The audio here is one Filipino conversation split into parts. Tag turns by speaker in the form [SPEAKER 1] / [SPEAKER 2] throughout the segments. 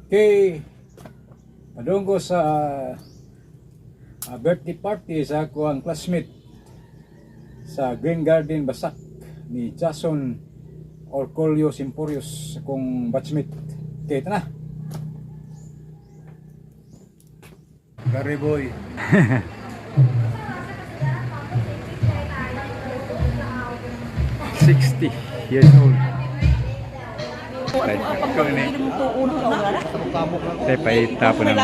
[SPEAKER 1] kay padung ko sa birthday party sa ako ang classmate sa Green Garden Basak ni Jason Orcolio Simporius akong batchmate. Okay, ito na. Gary boy. years old. Saya paita po ng...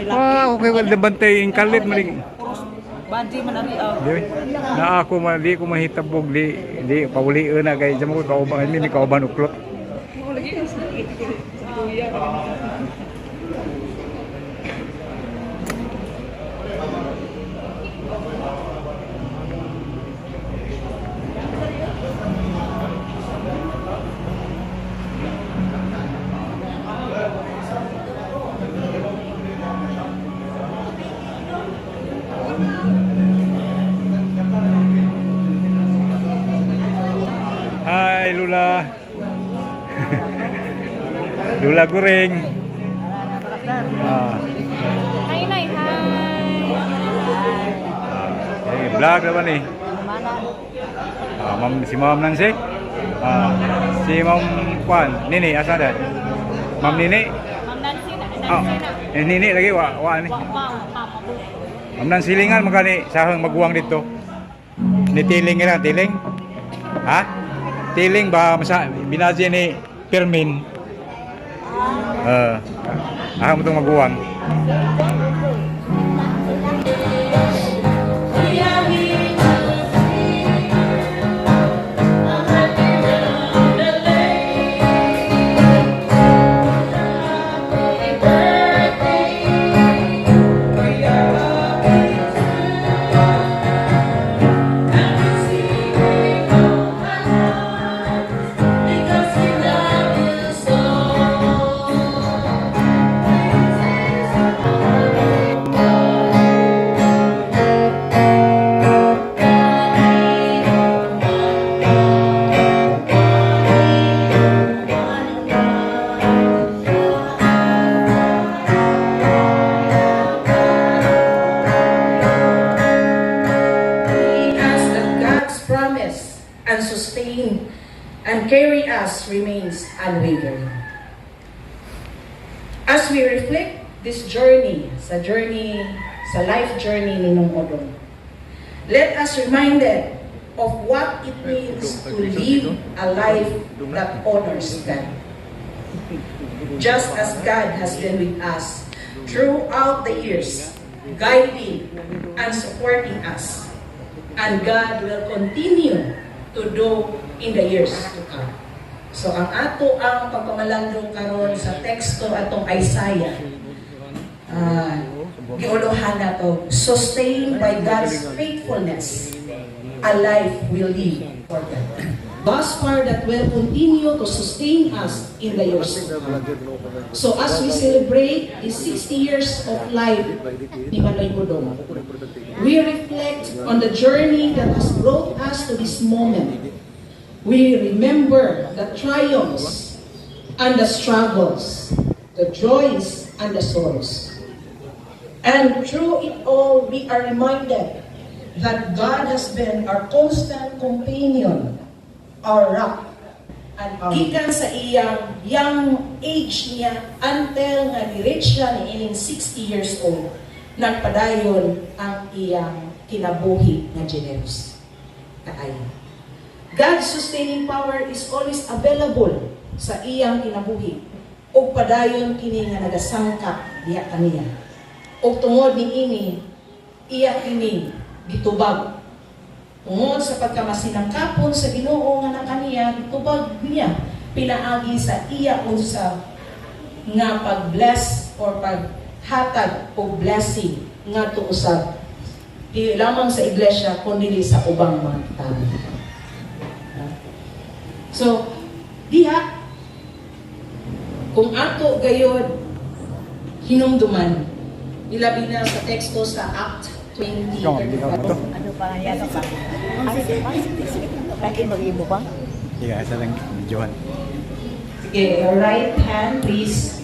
[SPEAKER 1] Wow, okay, well, nabantay yung kalit maling. Na ako di ko mahitabog di pauli na kay jamo ko kauban mi kauban uklot. Hai Lula. Lula goreng.
[SPEAKER 2] Hai Nay, hai.
[SPEAKER 1] Vlog apa nih? Si Mam Nancy. Si Mam Kwan. Nini asal dah? Mam Nini.
[SPEAKER 2] Mam Nancy na.
[SPEAKER 1] Nini lagi wa ni. Mam Nancy lingan magani sahang maguwang dito. Ni tiling ira tiling. Ha? Tiling ba masa binaji ni Permin. Aham itong maguwang.
[SPEAKER 3] And sustain and carry us remains unwavering. As we reflect this journey, sa life journey ni Nong Odong, let us reminded of what it means to live a life that honors God. Just as God has been with us throughout the years, guiding and supporting us, and God will continue to do in the years to come. So ang ato ang pagpamalandong karon sa teksto atong Isaiah, giuluhan na to, sustained by God's faithfulness, a life will live for God. Thus far that will continue to sustain us in the years to come. So as we celebrate the 60 years of life ni Manoy Odong, we reflect on the journey that has brought us to this moment. We remember the triumphs and the struggles, the joys and the sorrows. And through it all, we are reminded that God has been our constant companion, our rock, and gikan sa iyang young age niya until nga ni-reach siya ni 60 years old, nagpadayon ang iyang kinabuhi na generous. Kaayo. God's sustaining power is always available sa iyang kinabuhi. O padayon kini nga nagasangka diha kaniya. O tungod ni ini, iya kini gitubag. Tungod sa pagkamasinangkapon sa Ginoo nga nakaniya, gitubag niya pinaagi sa iya unsa nga pag-bless or paghatag o blessing nga tuusab di lamang sa iglesia kundi sa ubang mga tao. So, diha kung ato gayod hinumduman ilabi na sa teksto sa Act 20.
[SPEAKER 2] Ano pa yan pa? Ano pa? Lagi mag-ibo pa?
[SPEAKER 1] Iya, isa lang videohan.
[SPEAKER 3] Sige, your right hand, please.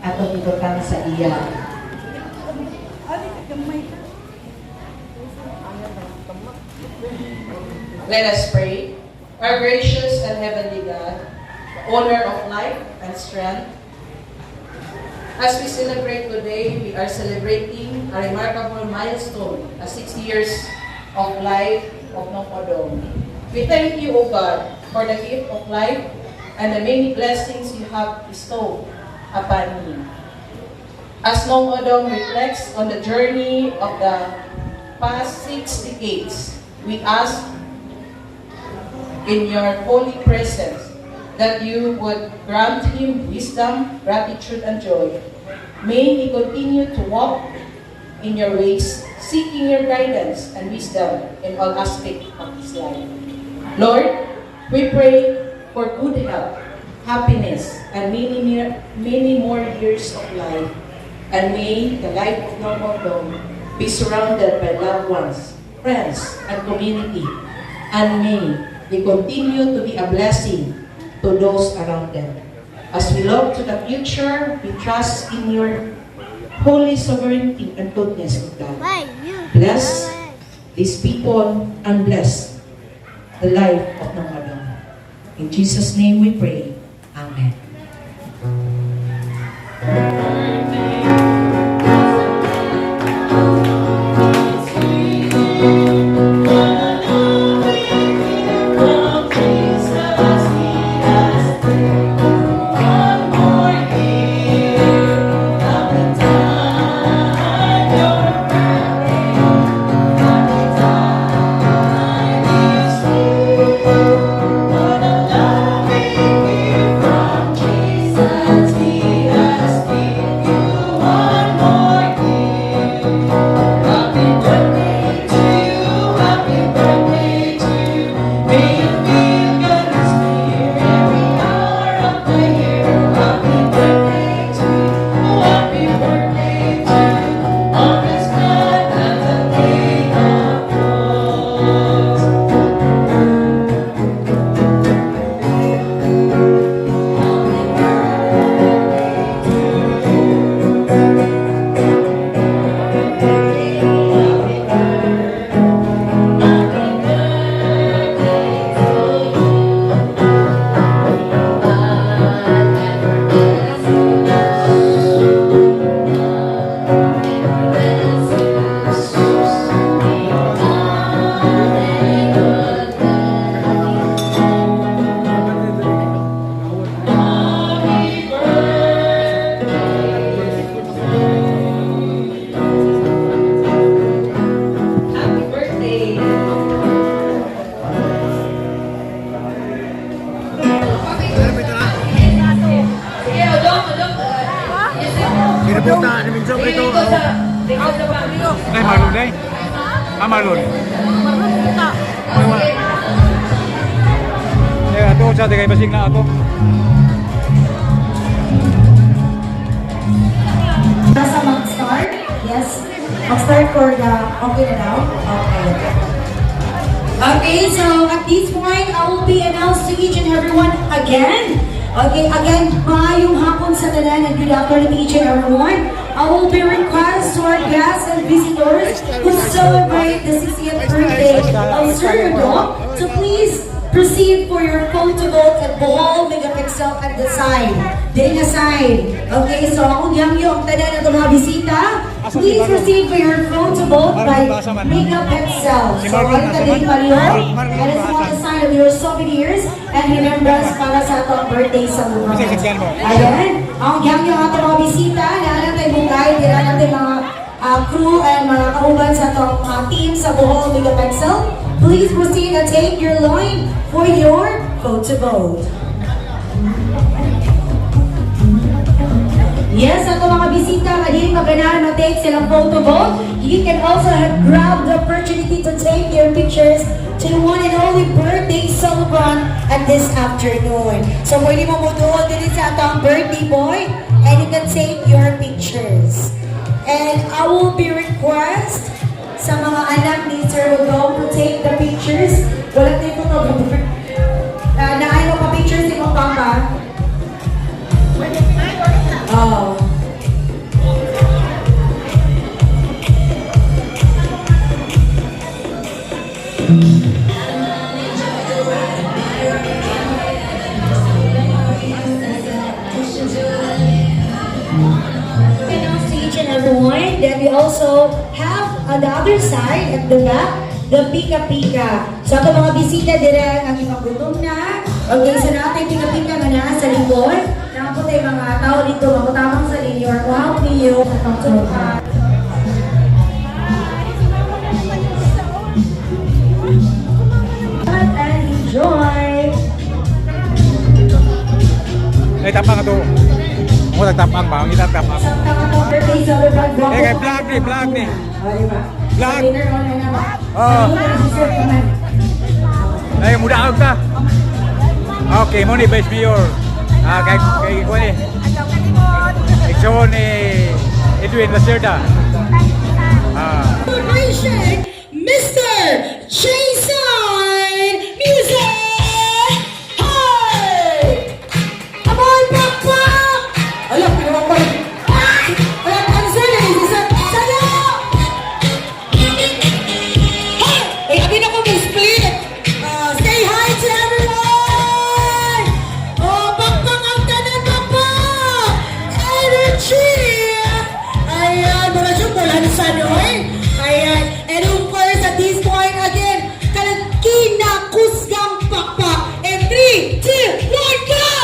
[SPEAKER 3] Atong ibutang sa iya. Let us pray. Our gracious and heavenly God, owner of life and strength, as we celebrate today, we are celebrating a remarkable milestone, 60 years of life of Nong Odom. We thank you, O God, for the gift of life and the many blessings you have bestowed upon me. As Nong Odom reflects on the journey of the past 6 decades, we ask in your holy presence that you would grant him wisdom, gratitude, and joy. May he continue to walk in your ways, seeking your guidance and wisdom in all aspects of his life. Lord, we pray for good health, happiness, and many more years of life. And may the life of Nong Odom be surrounded by loved ones, friends, and community. And may they continue to be a blessing to those around them. As we look to the future, we trust in your holy sovereignty and goodness of God. Bless these people and bless the life of Nong Odom. In Jesus' name we pray. Amen.
[SPEAKER 1] Nay, marlon day. Ah, marlon. Eh, ato sa kay basig na ato.
[SPEAKER 4] Nasa mag-start? Yes. Mag-start for the okay na now? Okay. Okay, so at this point, I will be announced to each and everyone again. Okay, again, maayong hapon sa tanan and good afternoon to each and everyone. I will be request to our guests and visitors who celebrate the 60th birthday of Sir Udo to please proceed for your photo vote at Bohol Megapixel at the side. Din na side. Okay, so akong yamyo ang tanan ng mga bisita. Please proceed for your photo vote by Megapixel. So, ang tanan paliho. And it's on the side of your souvenirs and remembrance para sa atong birthday sa mga. Ayan. Ang yamyo ang atong mga bisita. Naalang tayo bukay. Naalang natin mga crew and mga kauban sa atong team sa Bohol Megapixel. Please proceed and take your line for your photo vote. Yes, ato mga bisita, kadili maganahan mag-take silang photo vote. You can also grab the opportunity to take your pictures to the one and only birthday celebrant at this afternoon. So pwede mo mutuod din sa atong birthday boy and you can take your pictures. And I will be request sa mga anak ni Sir Udo to take the pictures. Wala tayo photographer. Naay mo pa pictures ni mong papa. also have on the other side at the back, the pika-pika. So ato mga bisita dire ang ipagutom na. Okay, so natin pika-pika nga na sa likod. Nakapo tayo mga tao dito, makutamang sa inyo or wow niyo. And enjoy!
[SPEAKER 1] Ay, tapang ito. Ako nagtapang ba? Ang ilang tapang.
[SPEAKER 4] Isang tanga to, birthday celebrant.
[SPEAKER 1] Eh, kay vlog ni, vlog ni.
[SPEAKER 4] O, diba?
[SPEAKER 1] Vlog.
[SPEAKER 4] Dinner on na naman.
[SPEAKER 1] Oo.
[SPEAKER 4] Ano na si Sir naman?
[SPEAKER 1] Ay, muda ako ka. Okay, mo ni Vice Mayor. Kay ko ni. Ikso ni Edwin Lacerda.
[SPEAKER 4] Celebration, Mr. Jason Music! Hi! Come on, Papa! Alam, pinawag pa rin. Alam, ano sa'yo? Sa'yo! Hi! Ay, abin ako mag-split! Say hi to everyone! Oh, pakpak ang tanan, Papa! Energy! Ayan, mga siya, wala na sa noy. Ayan, and of course, at this point, again, kinakusgang pakpak. And 3, 2, 1, go!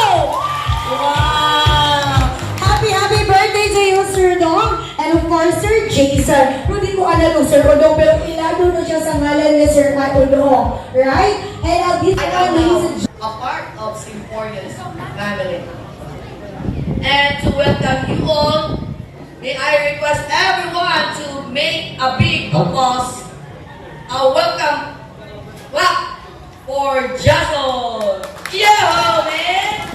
[SPEAKER 4] Wow! Happy birthday to you, Sir Dong. And of course, Sir Jason. Hindi ko alam Sir Odong, pero ilado na siya sa ngalan ni Sir Odong. Right? And at this point, ladies and
[SPEAKER 5] a part of Symphonia's family. And to welcome you all, may I request everyone to make a big applause, a welcome clap for Jason. Yeah, man!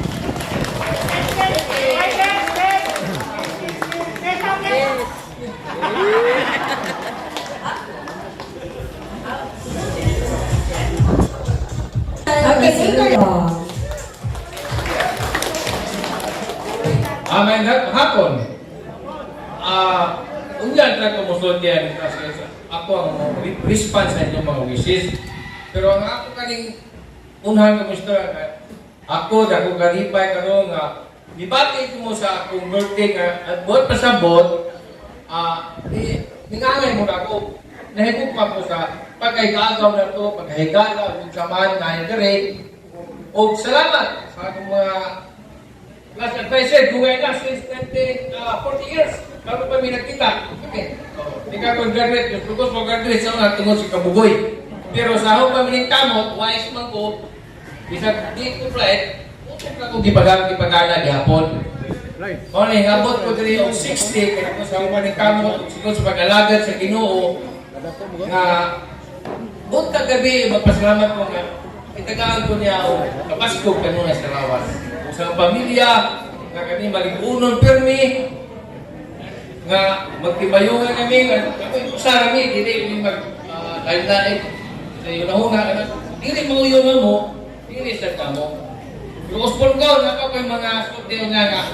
[SPEAKER 4] Okay, sige.
[SPEAKER 6] Magandang hapon. Unyan na kumusod yan kasi ako ang response sa inyong mga wishes. Pero ang ako kaning unhan kumusta ako dako kalipay karon nga dibati ko mo sa akong birthday nga at buot pasabot ningangay mo na ako nahigog pa ko sa pagkahigagaw na to pagkahigala ug saman na dire og salamat sa akong mga last advisor kung ngayon na since 40 years bago pa may nagkita okay di ka kung graduate yung pagkos mo graduate sa mga tungod si Kabugoy pero sa akong pamiling kamot wise man ko bisag di ko flight utok na kong gipagana gihapon. Only, abot ko diri og 60 kaya ko sa umaning kamot siguro sa pag-alagad sa Ginoo nga buot ka gabi magpasalamat ko nga itagaan ko niya o kapasko kanuna sa lawas. O sa pamilya nga kami maligunon permi nga magtibayungan kami nga kami usara mi dili mag lain-lain sa iyo na nga dili manguyungan mo dili sa kamo. Luos po ko, napapay mga studyo nga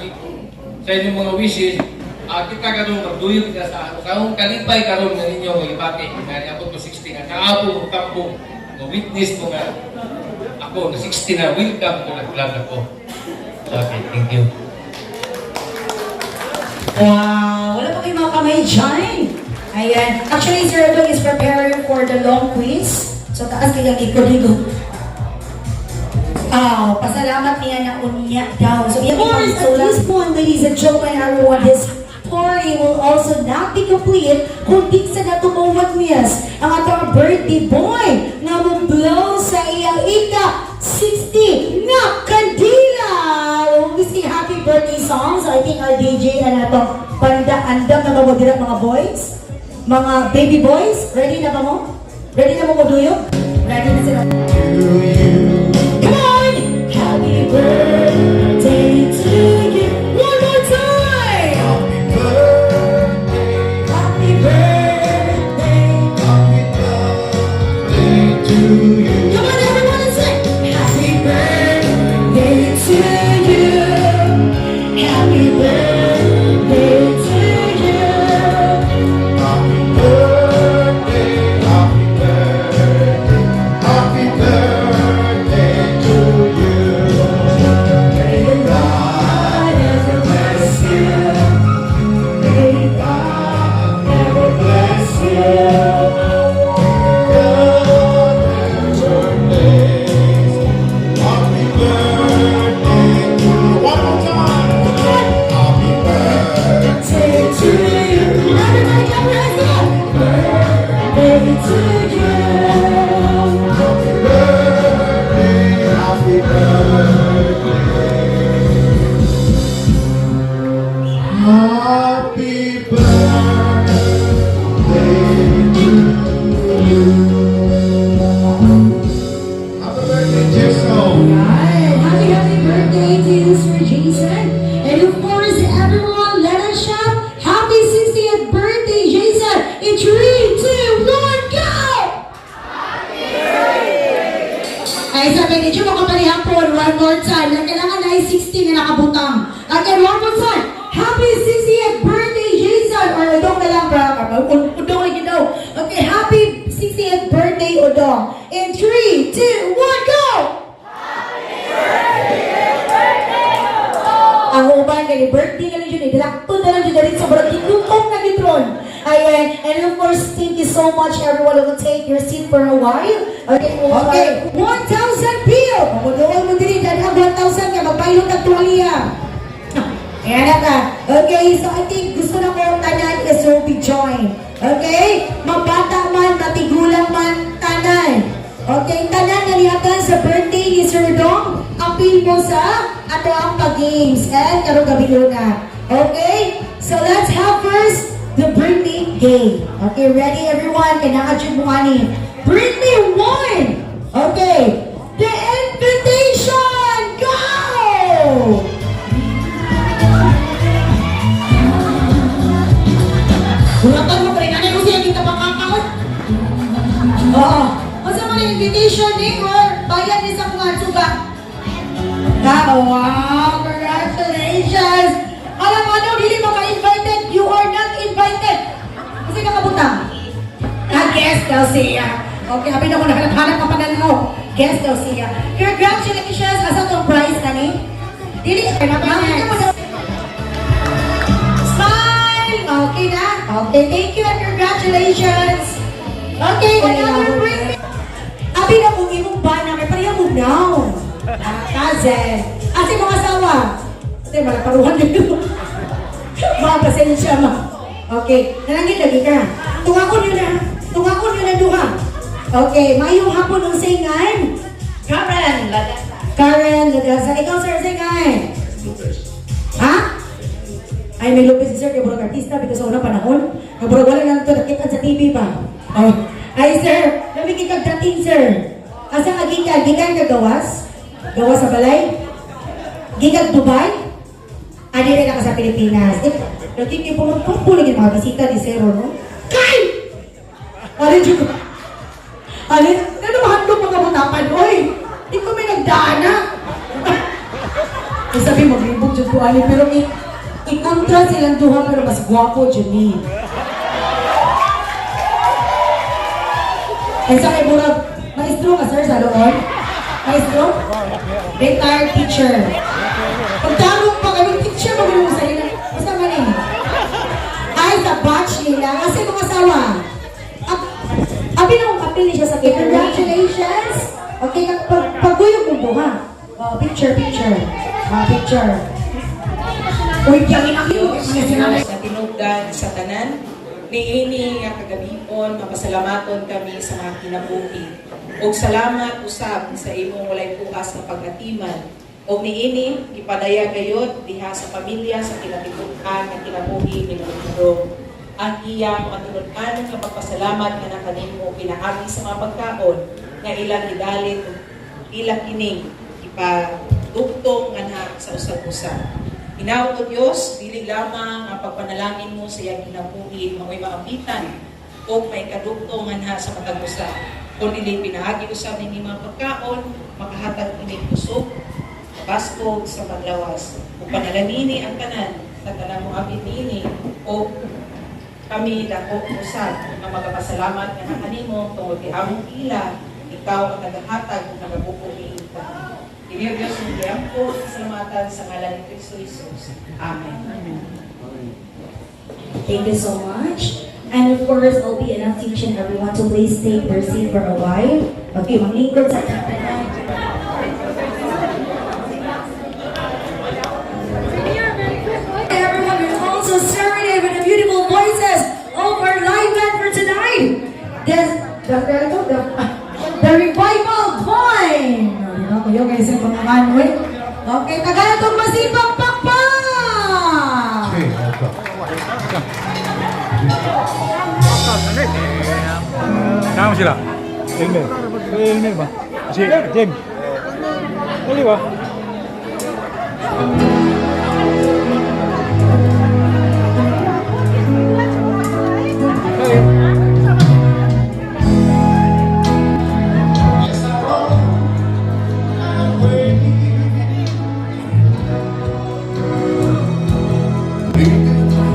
[SPEAKER 6] sa inyong mga wishes, kita karoon magduyog ka sa akong kalipay karoon na ninyo mag-ipati. Nga ako to 60 nga, kaapo ko kampo, witness ko nga ako na 60 na, welcome ko nag-vlog ako. Okay, thank you.
[SPEAKER 4] Wow! Wala pa kayo mga kamay dyan. Ayan. Actually, Sir Odong is preparing for the long quiz. So, taas kayang ikot-ikot. Pasalamat niya na unya daw. So, of course, at this point, ladies and gentlemen, everyone, this story will also not be complete kung di sa natumuwag niyas ang atong birthday boy na mag-blow sa iyang ika-60 na kandila. We sing happy birthday songs. I think our DJ na natong panda-andam na mamudira mga boys, mga baby boys. Ready na ba mo? Ready na mo magduyog? Ready na sila. Come on! Happy birthday to you. One more time! Happy birthday. Come on, everyone, and sing. Happy birthday to you. Happy birthday to you.
[SPEAKER 7] Happy birthday, Happy birthday to you. Happy birthday, Jason.
[SPEAKER 4] Right. Happy birthday to you, Sir Jason. And of course, everyone, let us shout happy 60th birthday, Jason. In 3, 2, 1, go! Ay, sabi ni Diyo, makapalihapon, one more time. Na kailangan na ay 60 na nakabutang. Again, one more time. Happy 60th birthday, Jason. Or udong na lang, bro. Udong lagi daw. Okay, happy 60th birthday, udong. In 3, 2, 1, go! Ang uban kay birthday na lang yun, dilakto na lang yun na rin sa barang kinutong na gitron. Ayan, and of course, thank you so much everyone who will take your seat for a while. Okay, 1,000 PO. Mamuduol mo din, dahil 1,000 ka, magpahilong na tuwalya. Ayan na ka. Okay, so I think gusto na ko tanan is will be joined. Okay? Mabata man, matigulang man, tanan. Okay, tanan na niyatan sa birthday ni Sir Dong. Appeal mo sa ato ang pag-games. And karong gabi na. Okay? So let's have first the birthday game. Okay, ready everyone? Kinakadjud mo ani. Birthday 1! Okay. The invitation! Go! Bulatan mo pa rin. Ano yung siya kita makakaot? Oo. Masa mo na invitation ni or bayan ni sa mga suga? Wow! Congratulations! Alam mo, hindi mo ka-invited. You are not invited. Kasi nakabutang. Guest daw siya. Okay, habi na ko nakahanap ka pa na ako. Guest daw siya. Congratulations! Asa itong prize ka ni? Dili, nakita mo daw. Smile! Okay na? Okay, thank you and congratulations! Okay, another birthday. Abi na kung imong bana, may parehang mong now. Cousin. Ate mga asawa. Ate, malaparuhan dito. Mga pasensya ma. Okay, nalangit lagi ka. Tungakon yun na. Tungakon yun na duha. Okay, mayong hapon ng singan.
[SPEAKER 5] Karen Ladasa.
[SPEAKER 4] Karen Ladasa. Ikaw, sir, singan. Ha? Ay, may Lopez, sir, kay burang artista, because sa unang panahon, kaburang wala lang ito, nakita sa TV pa. Oh. Ay, sir, namigig kag dating, sir. Asa nga gikan? Gikan ka gawas? Gawas sa balay? Gikan Dubai? Adi rin ka sa Pilipinas. Nagkikipumulong yung mga bisita ni Zero, no? Kay! Alin, Diyo ko. Alin, nanuhandog mga matapan, oy! Di ko may nagdana. Sabi mo, maglibog dyan ko, alin, pero i-kontra silang duha, pero mas gwapo dyan ni. Ay, sa kay Burag, maestro ka, sir, sa loob? Maestro? Retired teacher. Pagtarong pa kami, teacher, maglibog sa ina. Basta manin. Ay, sa batch nila, kasi mga asawa. Abi na kung apil siya sa kay. Congratulations! Okay, paguyog mo buha. Picture. Picture. Uy, kiyangin ako yun.
[SPEAKER 3] Sa tinugdan sa tanan, niini nga kagabihon, mapasalamaton kami sa mga kinabuhi. Og salamat usab sa imong walay pukas nga pagatiman. Og niini gipadaya gayud diha sa pamilya sa kinatibuk-an nga kinabuhi ni Lord. Ang iyang matulod-an nga pagpasalamat nga nakanimo pinaagi sa mga pagkaon nga ilang gidalit ug ilang kining ipadugtong nga sa usab-usab. Inaw ko Diyos, dili lamang ang pagpanalangin mo sa iyang kinabuhi mao'y maabitan o may kadugtong nga sa matag usab. Kung dili pinaagi usab ni mga pagkaon, makahatag ini kusog, baskog sa paglawas. Ug panalangini ang tanan sa tanang mo abid niini o kami dako usab nga magapasalamat nga nakanimo tungod kay among ila ikaw ang nagahatag ug nagabuko ni ika. Dili Diyos ang giyangko salamatan sa ngalan ni Kristo Jesus. Amen.
[SPEAKER 4] Thank you so much. And of course, I'll be announcing each and everyone to please take their seat for a while. Okay, manglingkod sa everyone will also serenade with the beautiful voices of our live band for tonight. The revival vine. Okay, sa mga manoy. Okay, tagatong masipag pakpak!
[SPEAKER 7] Okay, okay.
[SPEAKER 1] Nama sila? Elmer. Elmer ba? Si James. Dali ba?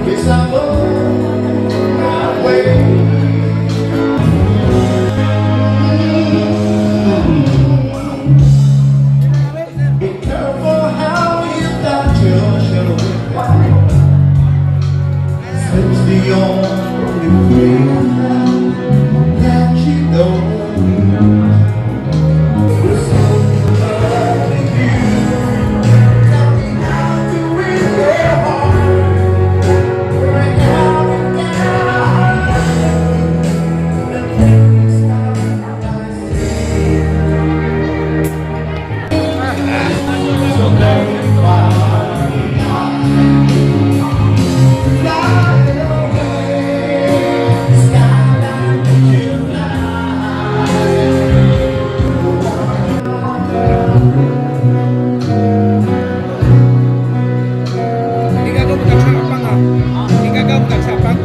[SPEAKER 7] Yes, I know my way. Be careful how you touch your shoulder. It's the only way that you know. We're so loving you. Tell me how to win their heart. We're counting down the next time I see. So very far. Fly away, skyline
[SPEAKER 1] Hindi ka magsapang ha? Hindi ka magsapang?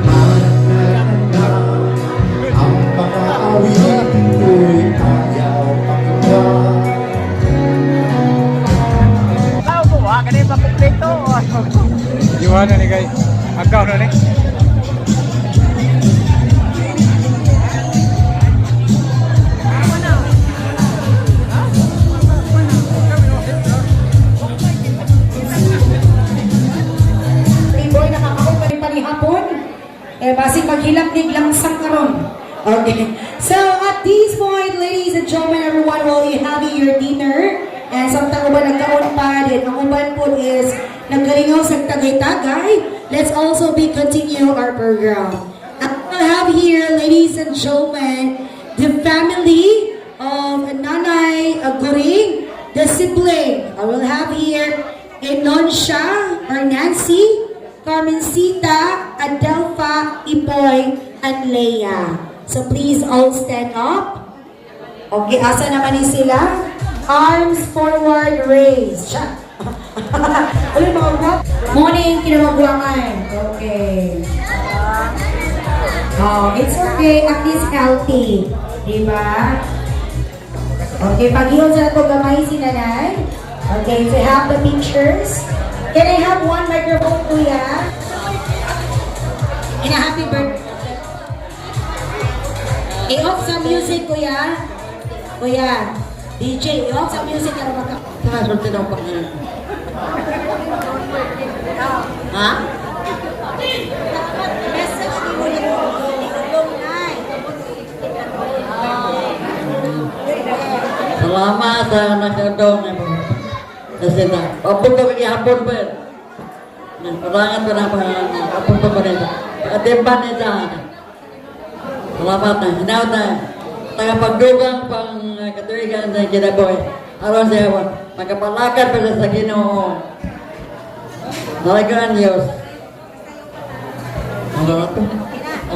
[SPEAKER 7] ang mga awitin ko'y ayaw pakinggan.
[SPEAKER 1] Gimana nih guys? Agak na nih.
[SPEAKER 4] Playboy, nakakawin pa rin panihapon. Basig maghilapnig lang sa karon. Okay. So, at this point, ladies and gentlemen, everyone, while you having your dinner, and samtang uban nagkaon pa din, ang uban po is nagkalingaw sa tagay-tagay. Let's also be continue our program. I will have here, ladies and gentlemen, the family of Nanay Goring, the sibling. I will have here Enoncia or Nancy, Carmencita, Adelpha, Ipoy, and Leia. So please all stand up. Okay, asa naman ni sila? Arms forward raised. Siya. Ulit mga ugat. Morning, kinamagwangan. Okay. Oh, it's okay. At least healthy. Diba? Okay, pag-iyon sa ito gamay si nanay. Okay, so have the pictures. Can I have one microphone, kuya? And a happy birthday. I-off sa music, kuya. Kuya, DJ, i-off sa music para magka... Nakasulti daw pa ngayon. Ha? Message ni mo yung long night.
[SPEAKER 8] Salamat sa nakadong kasi na papunta ko hapon pa yun. Parangan ko na papunta ko nito. Atimpan nito. Salamat na. Hinaw na. Tagapagdugang pang katuwigan sa kinaboy. Aron siya po. Magkapalakad pa sa Ginoo. Nalagaan Diyos.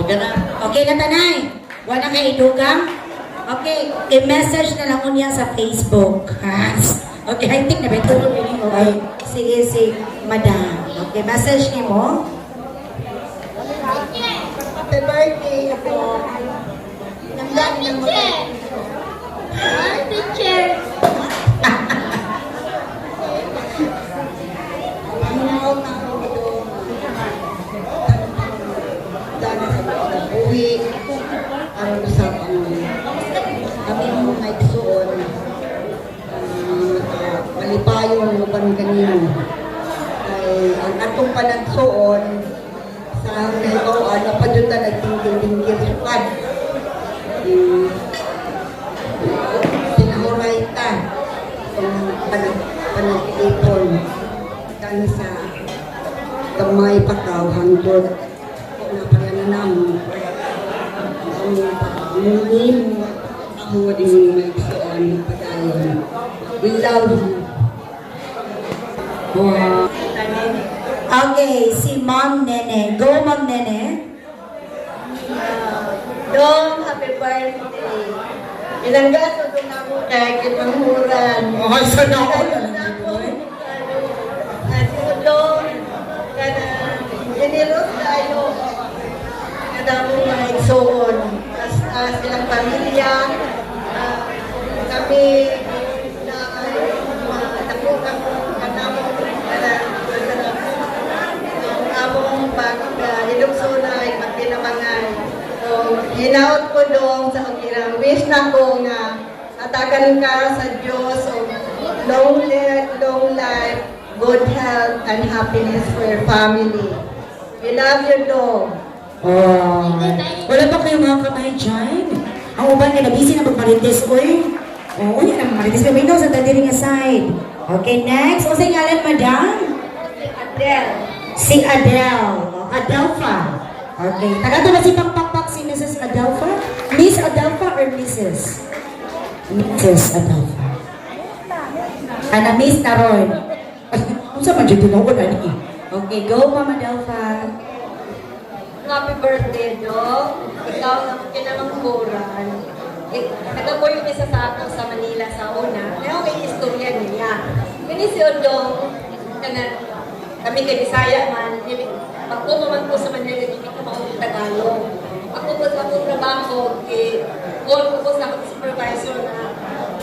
[SPEAKER 8] Okay na.
[SPEAKER 4] Okay na, tanay. Wala kayo idugang? Okay, i-message na lang niya sa Facebook. Okay, I think na ba ito? Okay, sige, madam. Okay, message niyo mo. Happy birthday ako. Nanggan ng mga... Hi, teacher!
[SPEAKER 8] Uwi. Araw sa kami mo naigsuon. Malipayon mo pa kanino. Ang atong panagsuon sa ito, ano pa dyan na nagtingil-tingil sukat. Sinahuray ta. Panagtipon. Kan sa kamay pakaw hangtod. Na pananam. Ang pagmunin mo. Ako din mo naigsuon.
[SPEAKER 4] We love you. Wow. Okay, si Ma'am Nene. Go, Ma'am Nene.
[SPEAKER 9] Dong, happy birthday. Ilanggas mo itong ako kay kinanghuran.
[SPEAKER 4] Oh, isa na ako.
[SPEAKER 9] Dong, kada ginilos tayo. Kada mo mga igsoon. Silang pamilya. Kami na ako kada mo among pag-ilugso na ay pagpinamangan. So, hinaot ko doon sa kanila. Wish na ko na atagan ka sa Diyos of long life, good health, and happiness for your family. We love you, Dong.
[SPEAKER 4] Oh, wala ba kayong mga kamay dyan? Ang uban ka na busy na magmarites, uy. Oo, yan ang marites ka. Windows at dadiring aside. Okay, next. O sa ngalan, madam?
[SPEAKER 9] Adele.
[SPEAKER 4] Si Adele. Adelfa. Okay. Taga ba si Pangpakpak si Mrs. Adelfa? Miss Adelfa or Mrs.? Mrs. Adelfa. Ana, Miss Taron. Kung saan man dyan tinawag na niya. Okay, go, Mama Adelfa.
[SPEAKER 9] Happy birthday, Dong. Ikaw ang kinamangkuran. Taga mo yung isa sa ako sa Manila sa una. Kaya may istorya niya. Kini si Odong, kami kay Bisaya man, pag pumaman ko sa Manila, hindi ko makapag Tagalog. Ako po sa akong trabaho, call ko sa akong supervisor na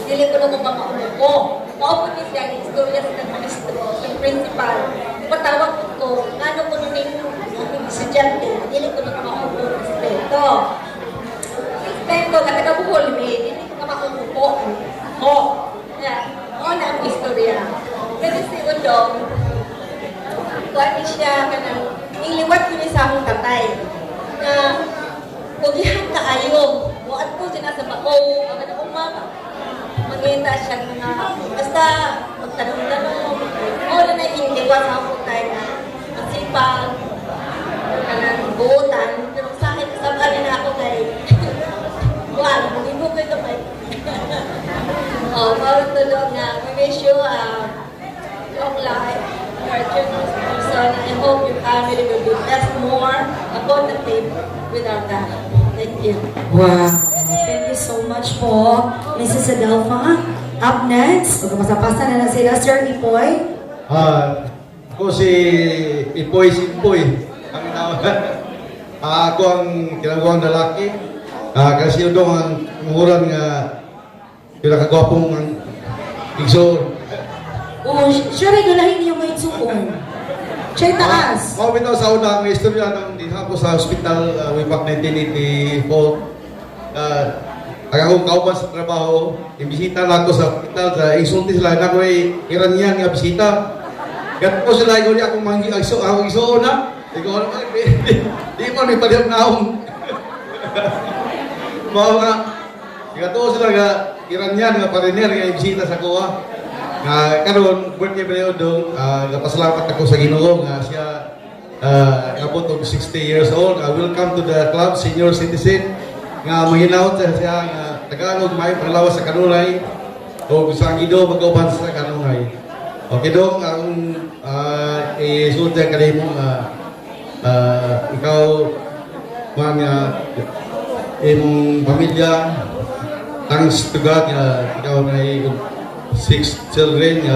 [SPEAKER 9] hindi ko na kung makaupo. Maupo niya siya, ang istorya sa maestro, sa principal. Patawag ko, ano ko nung yung estudyante, hindi ko na makaupo ng respeto. Respeto, na taga-buhol me, hindi ko na makaupo. Kaya, ako na ang istorya. Pero si Udong, kuha siya ka ng iliwat ko niya sa akong tatay na pugihan ka ayo. Buat ko siya nasa bako, ang anak mama. Mangita siya na basta magtanong-tanong. Wala na iliwat sa akong tatay na masipag, kanang buutan. Pero sa akin, kasama na ako kay buwan, hindi mo ko ito kay parang tulog na we wish you long life. Son, I hope your family will be blessed more abundantly with our God. Thank you.
[SPEAKER 4] Wow. Thank you so much po, Mrs. Adelfa. Up next, magpapasa na sila, Sir Ipoy.
[SPEAKER 10] Ako si Ipoy Simpoy. Ang tawag. Ako ang kinagawang lalaki. Kasi yun doon ang munguran nga pinakagwapong ang igsoon.
[SPEAKER 4] Oh, sure ay galahin niyo may suon. Siya taas.
[SPEAKER 10] Ako bitaw sa una, may istorya nang dinha ko sa hospital way back 1984. Akong kauban sa trabaho, ibisita lang ako sa hospital, sa insulti sila na ko ay Iranian nga bisita. Gat ko sila, ikaw niya akong akong igsoon na. Ikaw naman, di mo may padiyang naong. Mga nga, ikaw sila nga Iranian nga pariner nga ibisita sa kuha. Karon birthday periodo, napasalamat ako sa Ginoo nga siya abot og 60 years old. Welcome to the club, senior citizen. Nga mahinaot siya nga Tagalog may panglawas sa kanunay o sa Ginoo mag-uban sa kanunay. Okay dong ang isulti ka nimo ikaw man imong pamilya, thanks to God ikaw na 6 children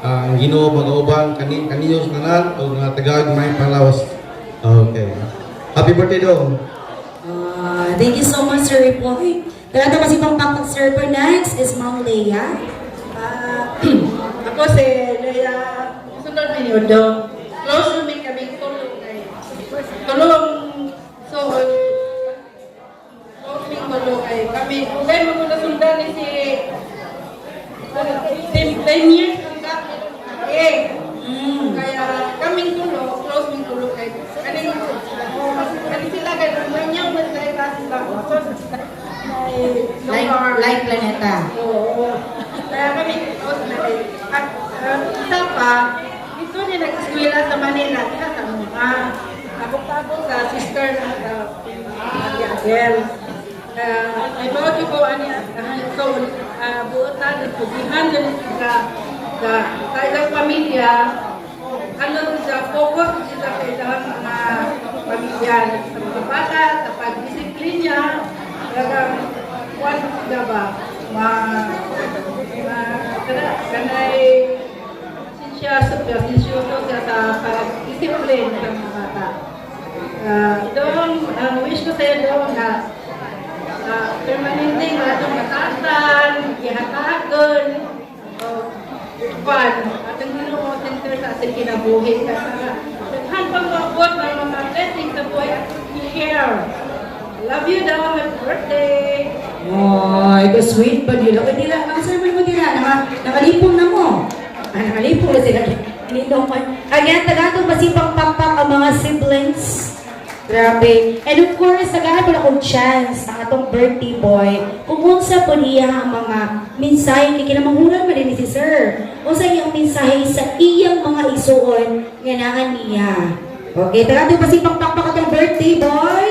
[SPEAKER 10] ang Ginoo mag-uban kaninyo tanan o nga Tagalog may panglawas. Okay. Happy birthday dong.
[SPEAKER 4] Thank you so much, Sir Ipoy. Kaya ito kasi pang papak, Sir. For next is Ma'am Leia.
[SPEAKER 9] Ako si Leia, sunod na yun do. Close namin kami tulong kay tulong. So, closing tulong kay kami. Kaya mo na sundan ni si 10 years ang kami. Kaya kaming tulong, closing tulong kay kaning sila kay manyaw mas kaya sila.
[SPEAKER 4] Like Planeta.
[SPEAKER 9] Oo. Kaya kami close na rin. At isa pa, ito niya nag-eskwela sa Manila. Kaya sa mga tabok-tabok sa sister na Adele. Ay bawat ko ani so
[SPEAKER 11] buotan at pugihan din sa ilang pamilya, ano sa focus sila sa ilang mga pamilya, sa mga bata, sa pag-disiplinya, talagang kuwan sila ba, kanay sensyoso siya sa pag-discipline ng mga bata. Doon, ang wish ko sa'yo doon na permanente nga itong matatan, ihatagon, pan, at ang ginoo center sa ating kinabuhi. Daghan pang maabot ng mga blessings sa buhay at share. Love you daw, happy birthday!
[SPEAKER 4] Ay, the sweet pa nila. Hindi lang, ang sermon mo nila, nakalipong na mo. Nakalipong na sila. Nindong pa. Again, tagatong masipang pakpak ang mga siblings. Grabe. And of course, nagahan po akong chance ang atong birthday boy. Kung unsa po niya ang mga mensahe, kinamanghuran man din si Sir. Unsa iyang mensahe sa iyang mga isuon, nganahan niya. Okay, tagatong masipang pakpak atong birthday boy.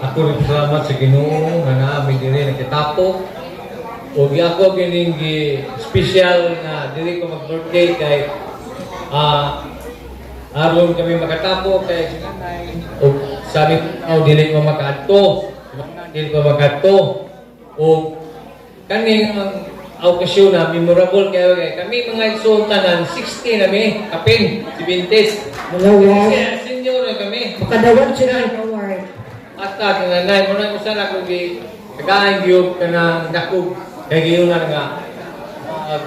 [SPEAKER 6] Ako rin salamat sa Ginoo nga naami diri nakitapok. Ug ako kining special na dili ko mag-birthday kay aron kami makatapok kay sinanay. Ug sabi ko dili ko makaadto. Dili ko makaadto. Ug kaning ang okasyon na memorable kayo kami mga igsoontanan 60 nami kapin 70s.
[SPEAKER 4] Dalawa.
[SPEAKER 6] Senior na kami.
[SPEAKER 4] Makadawag siya ng award.
[SPEAKER 6] At nanay mo na usan ako gi kagahan gyud kanang dakog kay giyon nga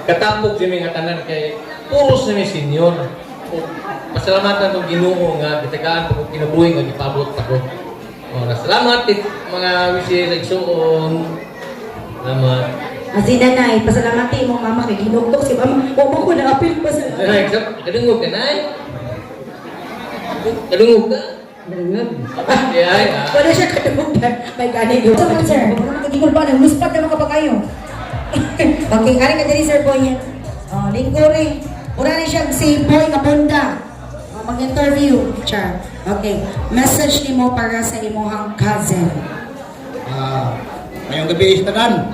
[SPEAKER 6] katapok simi nga tanan kay puros na mi senior. Pasalamatan tong Ginoo nga gitagaan ko kinabuhi nga gipabot ako. Salamat mga wishes igsoon. Salamat.
[SPEAKER 4] Asi nanay, pasalamati mo mama kay ginugtok si mama. Wa mo ko na apil pa sa.
[SPEAKER 6] Ay, kadungog ka nay. Kadungog ka.
[SPEAKER 4] Dangag.
[SPEAKER 6] Ay.
[SPEAKER 4] Wala siya kadunggan. May gani yun. So, sir, kung magiging ba, nagmuspat na mga kayo. Okay, kari ka diri, sir, boy. Lingko rin. Mura na siya si boy na bunda. Mag-interview. Char. Okay. Message ni mo para sa imuhang cousin.
[SPEAKER 10] Ngayong gabi istagan.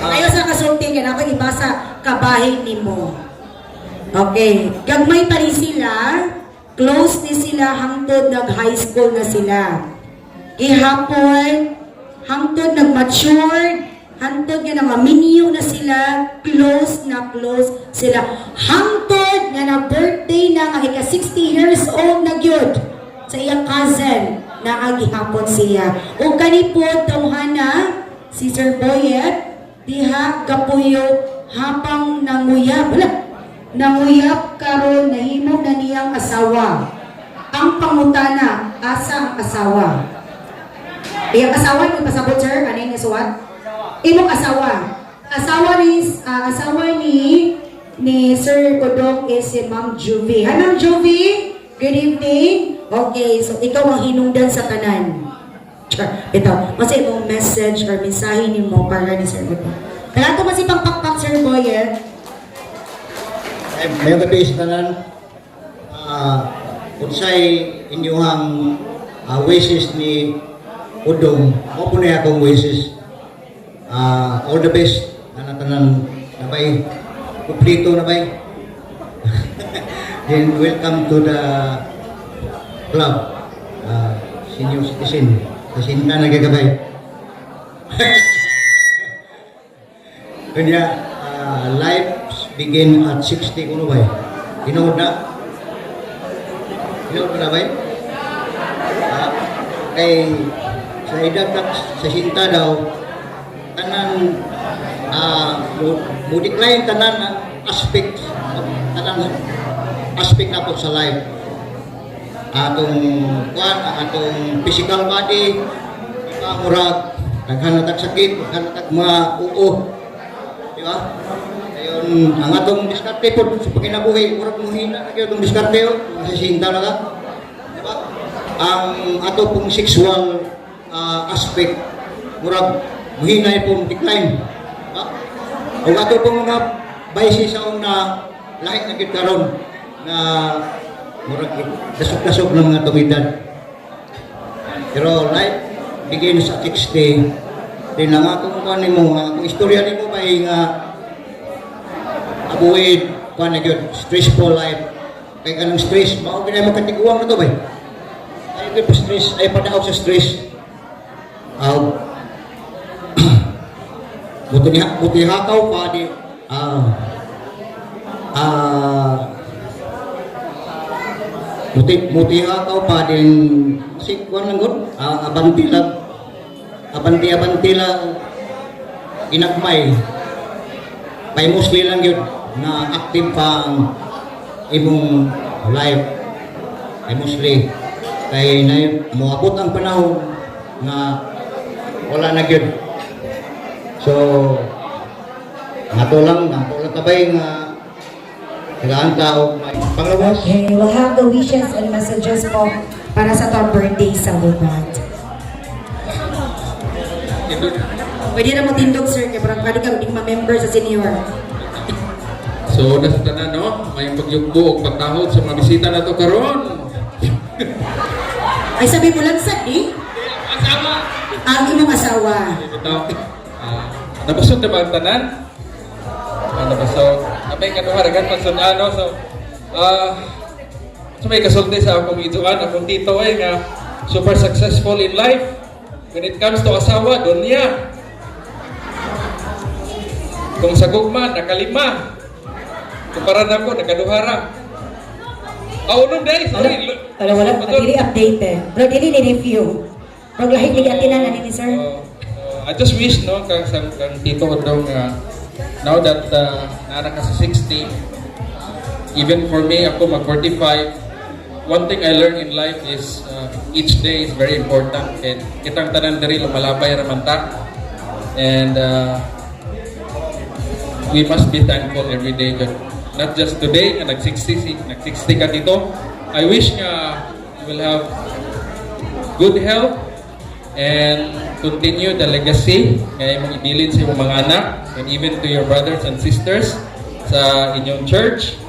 [SPEAKER 4] Ayaw sa kasulti ka na, ibasa kabahin ni mo. Okay. Gagmay pa rin sila. Close ni sila hangtod nag-high school na sila. Ihapon, hangtod nag-matured, hangtod nga nang-aminyo na sila, close sila. Hangtod nga na-birthday na nga ika 60 years old na gyud sa iyang cousin na agihapon siya. O kanipod tawhana si Sir Boyet, diha kapuyo hapang nanguyab. Nanguyab karon nahimo na niyang asawa. Ang pangutana, asa ang asawa? Iyang asawa mo pasabot sir, kanay nga suwat? Imong asawa. Asawa ni Sir Kodong is si Ma'am Juvie. Hi Ma'am Juvie, good evening. Okay, so ikaw ang hinungdan sa kanan. Ito, kasi imong message or mensahe ni mo para ni Sir Kodong. Kaya ito masipang pakpak Sir Boyet.
[SPEAKER 10] Ngayong gabi istagan. Unsay inyuhang wishes ni Udong. Ako po na akong wishes. All the best na natanan na ba'y kumplito na ba'y. Then welcome to the club. Senior citizen. Kasi na nagagabay. Kanya life begin at 60 kuno ba'y. Inood na? Inood na ba'y? Kay sa edad sa sinta daw tanan mo decline tanan aspect na po sa life atong physical body murag naghanatag sakit naghanatag mga uo di ba ayon ang atong diskarte po sa pagkinabuhi murag muhina na gyud atong diskarte sa sinta na ka di ba ang ato pong sexual aspect murag muhinay pong decline o ato pong mga biases sa na lahi na gid karon na murag dasok-dasok ng mga tumidad pero life
[SPEAKER 8] begin sa 60. Then ang akong kuan nimo, ang istorya nimo kay nga abuid kuan na gyud stressful life. Kay kanang stress, mao gyud mo katiguang na to bay. Ay gyud stress, ay padaog sa stress. Buti hakaw pa di Muti hakaw pa din si kuan lang gud abanti lang inagmay may mostly lang yun na active pa ang imong life ay mostly kay na moabot ang panahon na wala na yun so nato lang tabay nga kailangan tao may panglawas.
[SPEAKER 4] Okay, we'll have the wishes and messages po para sa top birthday sa Lubat. Pwede na matindog, sir, kaya parang pwede ka ma-member sa senior.
[SPEAKER 6] So, nasa tanan, no? May pagyugbo o pagtahod sa mga bisita na to karon.
[SPEAKER 4] Ay, sabi mo lang sa
[SPEAKER 6] Asawa!
[SPEAKER 4] ang imong asawa.
[SPEAKER 6] Ito, nabasog na ba ang tanan? Nabasog. May kanuharagan pagsunano. So may kasulti sa akong iduan, akong tito ay nga super successful in life. When it comes to asawa, doon niya. Kung sa gugma, nakalima. Kumpara na ko, nakaduhara. Unong day, sorry.
[SPEAKER 4] Wala, hindi updated. Pero hindi ni-review. Pero lahit ni atinan na ni sir.
[SPEAKER 6] I just wish, no, kang tito ko daw nga, now that nana ka sa 60, even for me, ako mag-45, one thing I learned in life is each day is very important. And kitang tanan diri lumalabay raman ta. And we must be thankful every day. Not just today, nag-60 ka dito. I wish nga you will have good health and continue the legacy nga imong ibilin sa imong mga anak and even to your brothers and sisters sa inyong church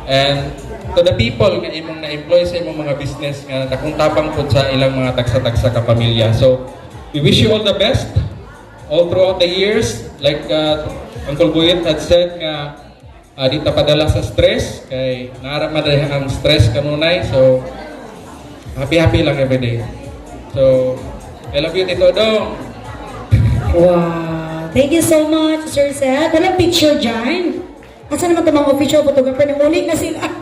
[SPEAKER 6] and to the people nga imong na-employ sa imong mga business nga dakong tapang pud sa ilang mga tagsa-tagsa ka pamilya. So we wish you all the best all throughout the years, like Uncle Buyet had said nga di ta padala sa stress kay naaraman ang stress kanunay. So happy lang every day. So I love you, Tito Dong.
[SPEAKER 4] Wow. Thank you so much, Sir Seth. Walang picture dyan. Asa naman ito mga official photographer na ulit na sila?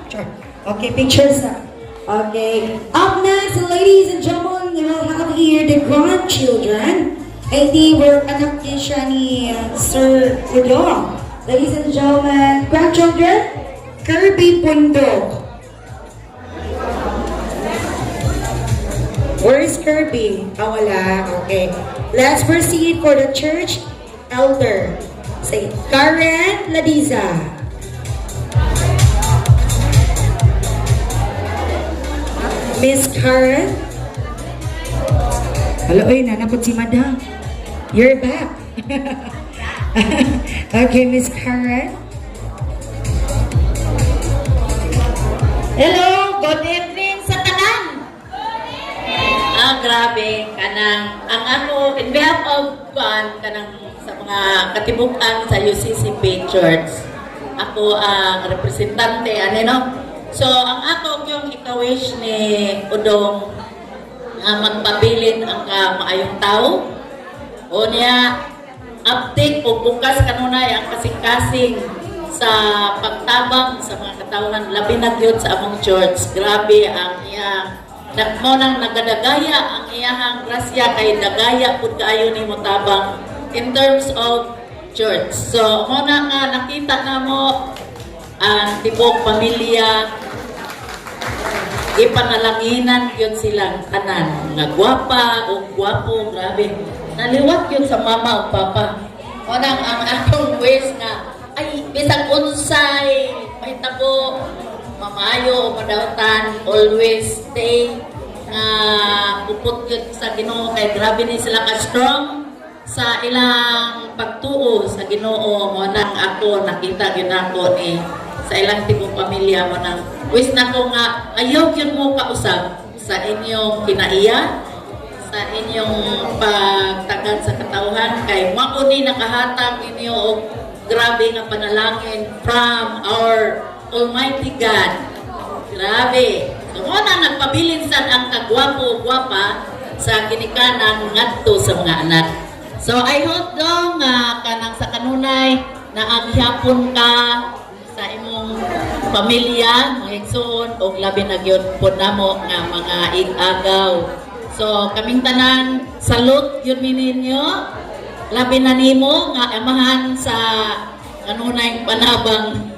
[SPEAKER 4] Okay, pictures na. Okay. Up next, ladies and gentlemen, we will have here the grandchildren. I think we're anak din siya ni Sir Udong. Ladies and gentlemen, grandchildren, Kirby Pundo. Where is Kirby? Wala. Okay. Let's proceed for the church elder. Say, Karen Ladiza. Miss Karen. Hello, nanapot si Madam. You're back. Okay, Miss Karen. Hello, good evening sa tanan.
[SPEAKER 9] Grabe, kanang, ang ako, in behalf of kanang sa mga katibukan sa UCCP Church, ako ang representante, no? So, ang ako yung ikawish ni Udong magpabilin ang maayong tao. O niya, update o bukas kanunay ang kasing-kasing sa pagtabang sa mga katawhan, labi na gyud sa among church. Grabe ang iyang mo nang nagadagaya ang iyahang grasya kay dagaya pud kaayo ni mo tabang in terms of church. So mo na nga nakita na mo ang tibok pamilya ipangalanginan yun silang tanan nga gwapa o gwapo, grabe naliwat yun sa mama o papa. Mo nang ang akong wish nga ay bisag unsay may tabo mamayo o madawtan, always stay nga puput yun sa Ginoo kay grabe ni sila ka-strong sa ilang pagtuo sa Ginoo. Mo nang ako nakita ginako ni sa ilang tibong pamilya mo nang wish na ko nga ayaw yun mo kausap sa inyong kinaiya
[SPEAKER 8] sa inyong pagtagad sa katawhan kay mao ni nakahatag inyo og grabe nga panalangin from our Almighty God. Grabe. So mo na nagpabilin sad ang kagwapo-gwapa sa ginikanan ngadto sa mga anak. So I hope dong kanang sa kanunay na aghapon ka sa imong pamilya, mga igsoon og labi na gyud pod namo nga mga igagaw. So kaming tanan salute yun ninyo. Labi na nimo nga amahan sa kanunay panabang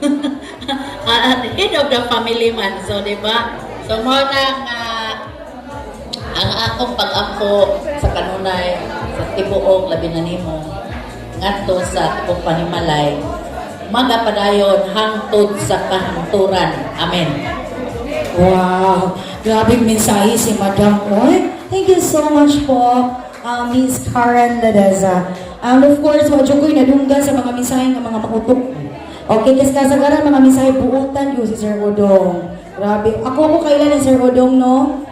[SPEAKER 8] head of the family man. So di ba? So mo na nga ang akong pag-ampo sa kanunay sa tibuok labi na nimo ngadto sa tibuok panimalay magapadayon hangtod sa kahangturan. Amen.
[SPEAKER 4] Wow! Grabing mensahe si Madam Oy. Thank you so much po, Miss Karen Ladeza. And of course, wadyo ko'y nadunggan sa mga mensahe ng mga makutok. Okay, kasi kasagaran mga mensahe buutan yun si Sir Odong. Grabe. Ako kailan ni Sir Odong, no?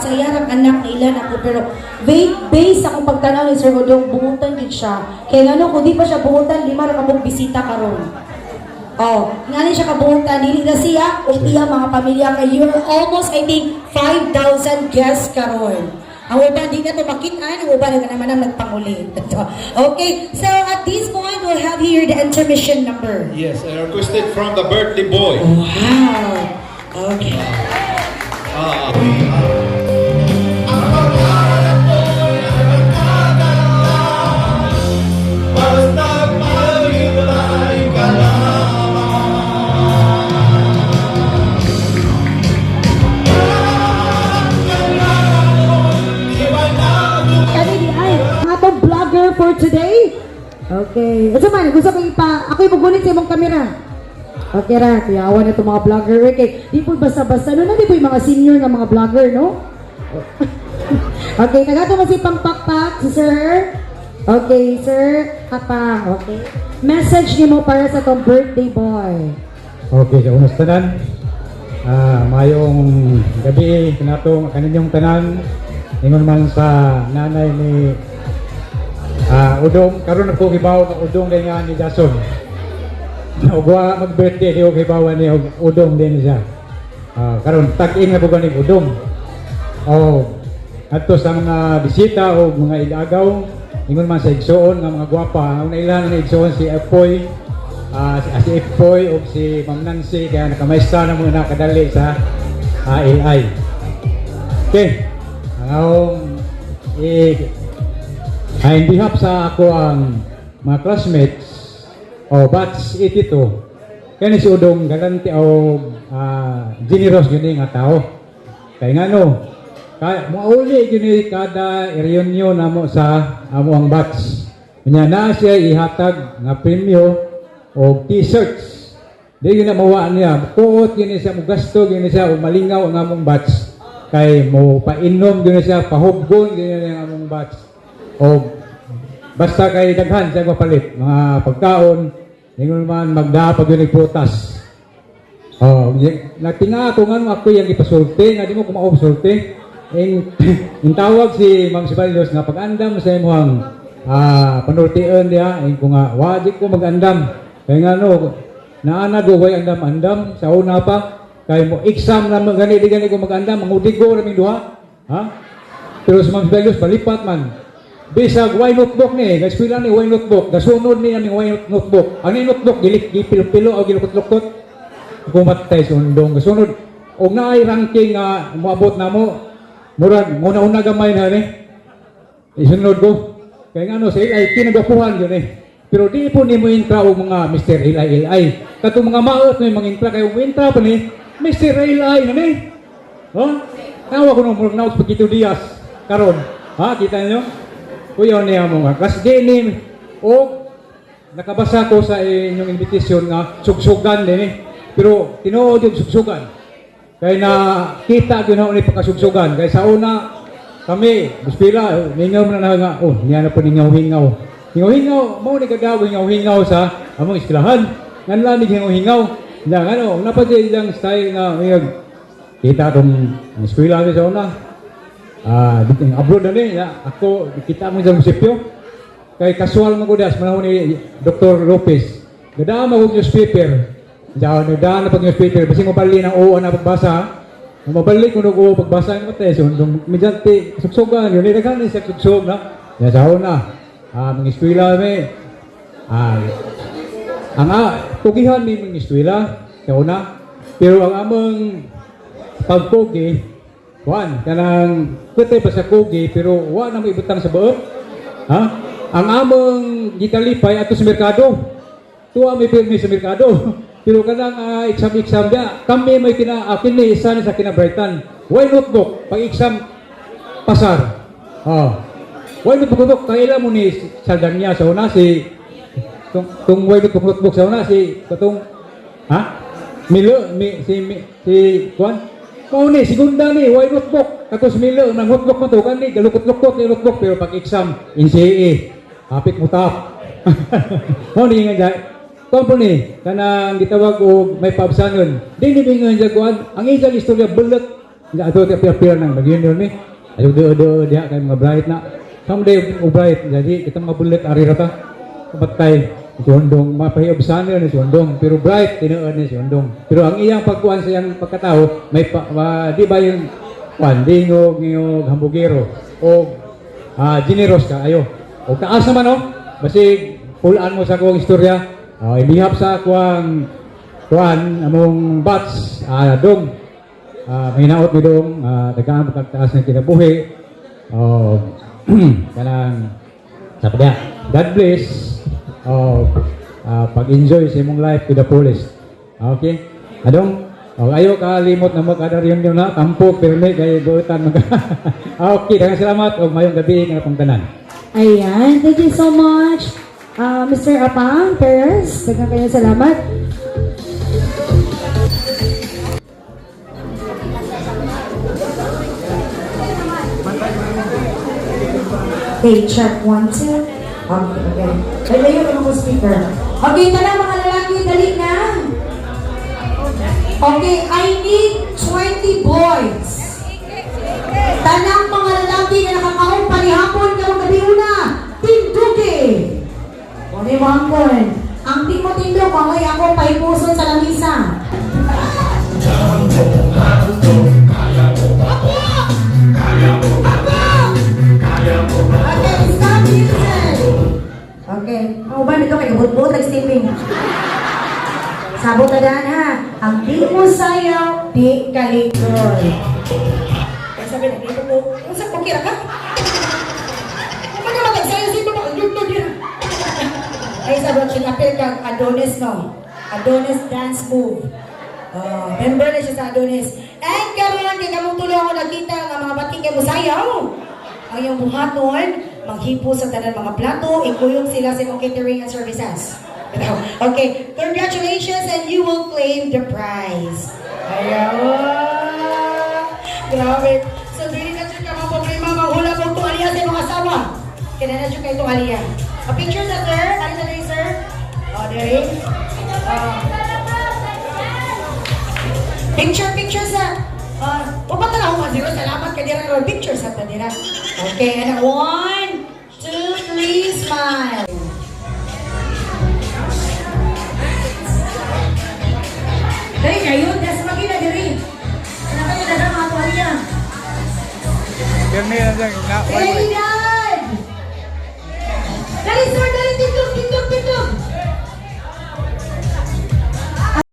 [SPEAKER 4] Sa iyarang anak na ilan ako. Pero based akong pagtanaw ni Sir Odong, buutan din siya. Kaya ano, kung di pa siya buutan, 5 na kapong bisita karon. Oh, nga siya kabuutan, dili na siya, o iya mga pamilya kay you're almost, I think, 5,000 guests karon. Ang uban, di na ito makitaan, ang uban na naman ang nagpangulit. Okay, so at this point, we'll have here the intermission number.
[SPEAKER 10] Yes, I requested from the birthday boy.
[SPEAKER 4] Wow. Okay. For today? Okay. Ito man, gusto ko ako ipagulit sa imong kamera. Okay ra, kuyawan na itong mga vlogger. Okay, di po basta-basta. No, na di po yung mga senior nga mga vlogger, no? Okay, nagato mo si Pangpakpak, si Sir. Okay, Sir Kapang. Okay. Message niyo mo para sa itong birthday boy.
[SPEAKER 1] Okay, sa unos tanan. Mayong gabi kanatong kaninyong tanan. Ingon man sa nanay ni Udong, karon ako gibaw ng Udong din nga ni Jason. Ugwa mag-birthday di ako gibaw ni Udong din siya. Karon tag-in nga bugan ni Udong. Adto sa mga bisita o mga igagaw, ingon man sa igsoon nga mga gwapa. Ang nailan na igsoon si Epoy, si Epoy o si Ma'am Nancy kaya nakamaista na muna nakadali sa LI. Okay. Ang in behalf sa ako ang mga classmates o batch 82 kaya si Udong galanti o generous yun nga tao kaya nga no mauli yun kada reunion na mo sa amo ang batch kanya na siya ihatag nga premyo o t-shirts di yun na mawa niya kuot yun siya mo gasto yun siya o malingaw ang among batch kay mo painom yun siya pahubgon yun ang among batch o basta kay daghan sa mapalit mga pagkaon ningon man magdapag yun prutas natinga ako nga ako yung ipasulti nga di mo kumaob sulti in tawag si Ma'am Sibalos nga pag-andam sa imuhang panultian niya kung nga wadi ko mag-andam kaya nga no naana duway andam-andam sa una pa kay mo exam na gani di gani ko mag-andam mangudigo raming duha pero si Ma'am Sibalos palipat man bisag white notebook ni, gaspila ni white notebook, gasunod ni aming white notebook. Ano yung notebook? Gipilo-pilo o gilukot-lukot. Kumatay sundong, gasunod. O na ay ranking moabot na mo, murag, muna-una gamay na ni. Isunod ko. Kaya nga no, sa LI, kinagapuhan yun eh. Pero di po ni mo intra o mga Mr. LI. Katong mga maot na yung mga intra, kayo mo intra pa ni, Mr. LI na ni. Tawa ko nung murag naot pagkito Diaz. Karon, kita nyo? Kuya niya mo nga. Kasi di ni, nakabasa ko sa inyong invitation nga, sugsugan din eh. Pero tinuod yung sugsugan. Kaya nakita yun na ulit pagkasugsugan. Kaya sa una, kami, buspila, hingaw na nga, niya na po hingaw-hingaw. Hingaw-hingaw, mau ni kadaw hingaw-hingaw sa among iskilahan. Nganlanig hingaw-hingaw. Lang napagay lang style nga, kita itong eskwela sa una. abroad na ni, ako, kita mo sa munisipyo, kay kasual mo ko das, manahon ni Dr. Lopez. Gadaan mo kong newspaper, gadaan na pag newspaper, basi mabali ng oo na pagbasa, mabalik ko nung oo pagbasa ng mate, so medyante, sugsugan, yun, nilaghan sa sugsug na, sahon na, mga eskwela may, pugihan may mga eskwela, sahon na, pero ang among pagpugi, kanang kutay pa sa kugi pero wa na mo ibutang sa baot. Ang among gikalipay ato sa merkado. Tuwa may permi sa merkado. Pero kanang exam dia, kami may kini isa sa kinabrightan. Why notebook pag exam pasar. Why notebook kaila mo ni Saldanya sa una si tung why notebook sa una si katong Milo si Kwan. Mau ni, segunda ni, why notebook? Tapos Milo, nang notebook mo to, kan ni, galukot-lukot ni notebook, pero pag exam, NCAA, hapit mo tap. Mau ni nga dyan, kompo ni, kanang gitawag o may pabsanon, di ni bingon dyan kuhan, ang isang istorya, bulat, nga ato pira-pira ng mag-union ni, ayaw do diha kay mga bright na, someday o bright, jadi kita mga bulat, ari rata, kabatay, si Hondong, mapahiyobsanon ni si Hondong, pero bright, tinuon ni si Hondong. Pero ang iyang pagkuhan sa iyang pagkatao, may di ba yung dingog, hambugero, o generous ka, ayo. O taas naman, basi, pulaan mo sa kuwang istorya, ilihap sa kuwang among bats, dong, mahinaot mo dong, dagaan pagtaas ng kinabuhi, kanang, sabi niya, God bless, pag-enjoy sa imong life to the fullest. Okay? Adong, ayo kalimot na magkadaryon nyo na, tampok, pero may kay buutan mag okay, dagang salamat, o mayong gabi nga pangtanan.
[SPEAKER 4] Ayan, thank you so much, Mr. Apang Perez. Dagang kayo salamat. Okay, check 1, 2. Okay. Layo naman ko speaker. Okay, tala mga lalaki, dali na. Okay, I need 20 boys. Tanang mga lalaki na nakakaon panihapon ka magkabiuna. Team Duke. Ano yung mangkon? Ang team mo tindog, mamay ako paipuson sa lamisa. Okay, stop music. Okay. Ang uban nito kay gabot-bot nag-stepping. Sabot na daan ha. Ang di mo sayaw, di kalikod. Kaya sabi na, dito mo, kung saan kukira ka? Kung ano mag-sayaw sino ba? Ang yun din. Ay sabi, sinapil kang Adonis, no? Adonis dance move. Member na siya sa Adonis. And karoon, di ka mong tuloy ako nakita ng mga batik kayo sayaw. Ang iyong buhaton, maghipo sa tanan mga plato, ikuyong sila sa mga catering and services. Okay, congratulations and you will claim the prize. Ayaw! Grabe. So, dili na siya ka mga problema, maghula mo itong aliyah sa mga asawa. Kaya na siya kayo itong aliyah. A picture sa sir? Ano sa rin, sir? There. Picture sa... Pupata na ako zero. Salamat ka dira ng picture sa tadira. Okay, and 1, 2, 3, smile. Dari ngayon, das magina diri. Ano kayo na mga tuwalya?
[SPEAKER 1] Pirmi na dyan,
[SPEAKER 4] Ready na!